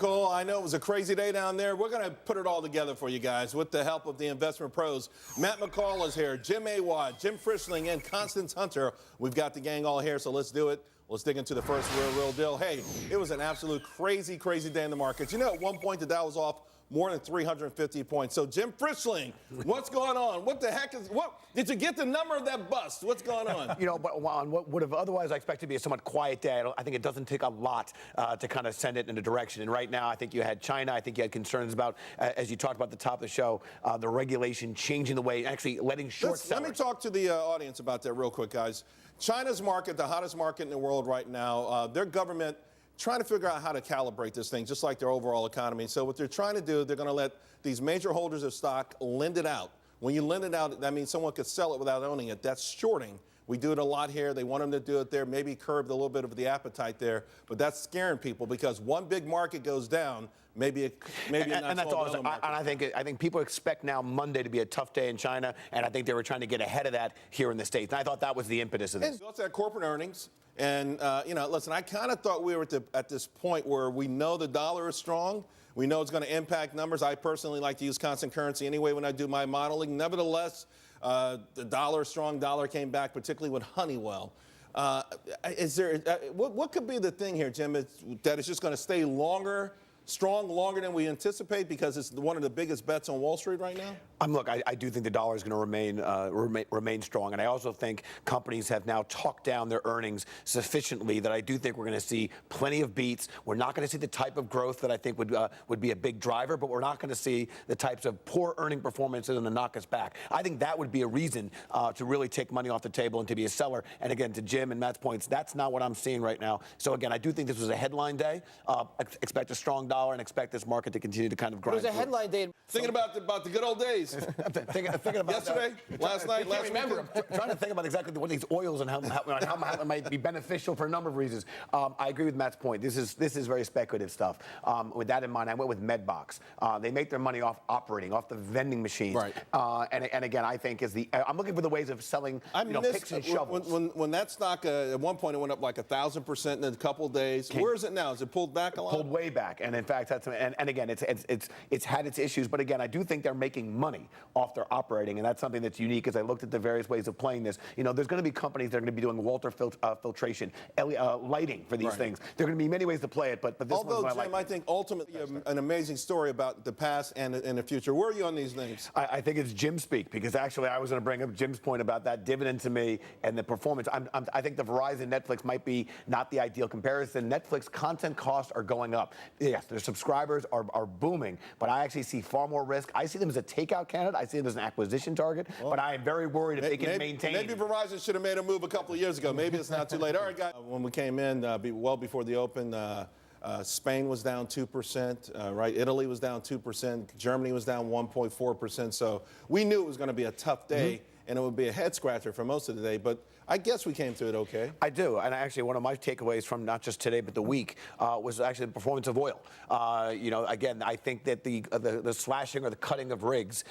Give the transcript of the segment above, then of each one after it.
Nicole, I know it was a crazy day down there. We're going to put it all together for you guys with the help of the investment pros. Matt McCall is here, Jim Awad, Jim Frischling, and Constance Hunter. We've got the gang all here, so let's do it. Let's dig into the first real deal. Hey, it was an absolute crazy day in the markets. You know, at one point the Dow was off more than 350 points. So, Jim Frischling, what's going on? What the heck is, what, did you get the number of that bust? What's going on? You know, on what would have otherwise I expect to be a somewhat quiet day, I think it doesn't take a lot to kind of send it in a direction. And right now, I think you had China. I think you had concerns about, as you talked about at the top of the show, the regulation changing the way, actually letting short sellers. Let me talk to the audience about that real quick, guys. China's market, the hottest market in the world right now, their government trying to figure out how to calibrate this thing, just like their overall economy. So what they're trying to do, they're going to let these major holders of stock lend it out. When you lend it out, that means someone could sell it without owning it. That's shorting. We do it a lot here. They want them to do it there, maybe curbed a little bit of the appetite there. But that's scaring people because one big market goes down, maybe and that's all. And I think people expect now Monday to be a tough day in China, and I think they were trying to get ahead of that here in the States. And I thought that was the impetus of this. And also at corporate earnings. And, you know, listen, I kind of thought we were at this point where we know the dollar is strong. We know it's going to impact numbers. I personally like to use constant currency anyway when I do my modeling. Nevertheless, the dollar is strong. Dollar came back, particularly with Honeywell. What could be the thing here, Jim, that it's just going to stay strong longer than we anticipate because it's one of the biggest bets on Wall Street right now? Look, I do think the dollar is going to remain strong, and I also think companies have now talked down their earnings sufficiently that I do think we're going to see plenty of beats. We're not going to see the type of growth that I think would be a big driver, but we're not going to see the types of poor earning performances and to knock us back. I think that would be a reason to really take money off the table and to be a seller. And again, to Jim and Matt's points, that's not what I'm seeing right now. So again, I do think this was a headline day. Expect a strong dollar and expect this market to continue to kind of grind. It was a headline day. Thinking about the good old days. thinking about yesterday, last night, last remember. Trying to think about exactly what these oils and how it might be beneficial for a number of reasons. I agree with Matt's point. This is very speculative stuff. With that in mind, I went with Medbox. They make their money off operating, off the vending machines. Right. And again, I think I'm looking for the ways of selling picks and shovels. When that stock at one point it went up like 1,000% in a couple of days. Where is it now? Is it pulled back a lot? Pulled way back. And in fact, and again, it's had its issues. But again, I do think they're making money off their operating, and that's something that's unique. As I looked at the various ways of playing this, there's going to be companies that are going to be doing water filtration, lighting for these things. There are going to be many ways to play it, but this Although, one's Jim, I think ultimately an amazing story about the past and the future. Where are you on these names? I think it's Jim speak, because actually I was going to bring up Jim's point about that dividend to me and the performance. I think the Verizon Netflix might be not the ideal comparison. Netflix content costs are going up. Yes, their subscribers are booming, but I actually see far more risk. I see them as a takeout candidate. I see them as an acquisition target, but I am very worried if they can maintain. Maybe Verizon should have made a move a couple of years ago. Maybe it's not too late. All right, guys. When we came in, well before the open, Spain was down 2%, right? Italy was down 2%. Germany was down 1.4%. So we knew it was going to be a tough day, and it would be a head scratcher for most of the day. But I guess we came through it okay. I do, and actually one of my takeaways from not just today but the week was actually the performance of oil. Again, I think that the slashing or the cutting of rigs,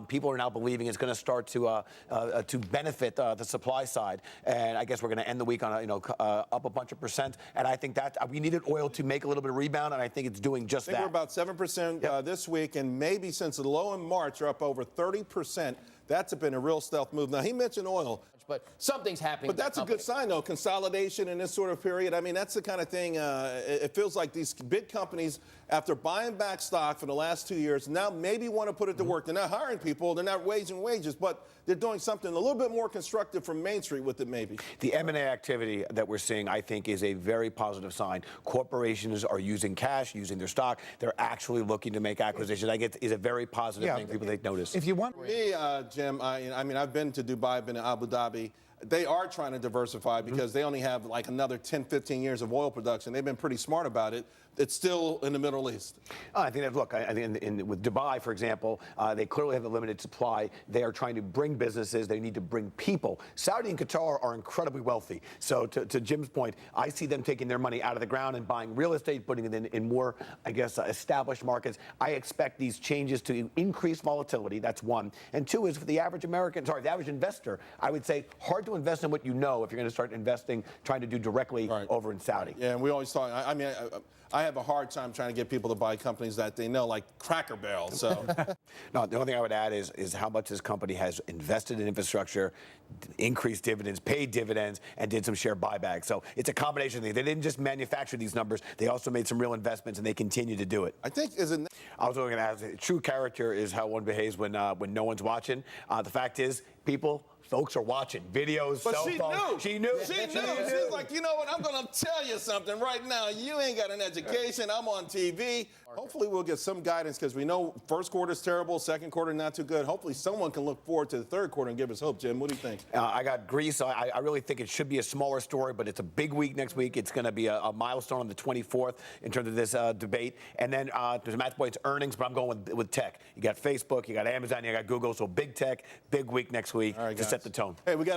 people are now believing it's going to start to benefit the supply side, and I guess we're going to end the week on up a bunch of percent. And I think that we needed oil to make a little bit of rebound, and I think it's doing just that. I think we're about 7% this week, and maybe since the low in March, we're up over 30%. That's been a real stealth move. Now, he mentioned oil. But something's happening. But that's a good sign, though, consolidation in this sort of period. I mean, that's the kind of thing, it feels like these big companies, after buying back stock for the last 2 years, now maybe want to put it to work. They're not hiring people, they're not raising wages, but they're doing something a little bit more constructive from Main Street with it, maybe. The M&A activity that we're seeing, I think, is a very positive sign. Corporations are using cash, using their stock. They're actually looking to make acquisitions. I think it's a very positive thing. People take notice. If you want me, Jim, I mean, I've been to Dubai, I've been to Abu Dhabi. They are trying to diversify because they only have like another 10, 15 years of oil production. They've been pretty smart about it. It's still in the Middle East. I think that, look, I think with Dubai, for example, they clearly have a limited supply. They are trying to bring businesses. They need to bring people. Saudi and Qatar are incredibly wealthy. So to Jim's point, I see them taking their money out of the ground and buying real estate, putting it in more, I guess, established markets. I expect these changes to increase volatility. That's one. And two is for the average American, the average investor, I would say hard to to invest in what you know if you're going to start investing, trying to do directly over in Saudi. Yeah, and we always talk. I mean, I have a hard time trying to get people to buy companies that they know, like Cracker Barrel. So, no, the only thing I would add is how much this company has invested in infrastructure, increased dividends, paid dividends, and did some share buybacks. So it's a combination of things. They didn't just manufacture these numbers; they also made some real investments, and they continue to do it. I think I was only going to ask. True character is how one behaves when no one's watching. The fact is, folks are watching videos. But cell phones. She knew. She's like, you know what? I'm going to tell you something right now. You ain't got an education. I'm on TV. Hopefully we'll get some guidance because we know first quarter's terrible, second quarter not too good. Hopefully someone can look forward to the third quarter and give us hope. Jim, what do you think? I got Greece. I really think it should be a smaller story, but it's a big week next week. It's going to be a milestone on the 24th in terms of this debate. And then there's Matt's point, it's earnings, but I'm going with tech. You got Facebook, you got Amazon, you got Google. So big tech, big week next week to set the tone. Hey, we got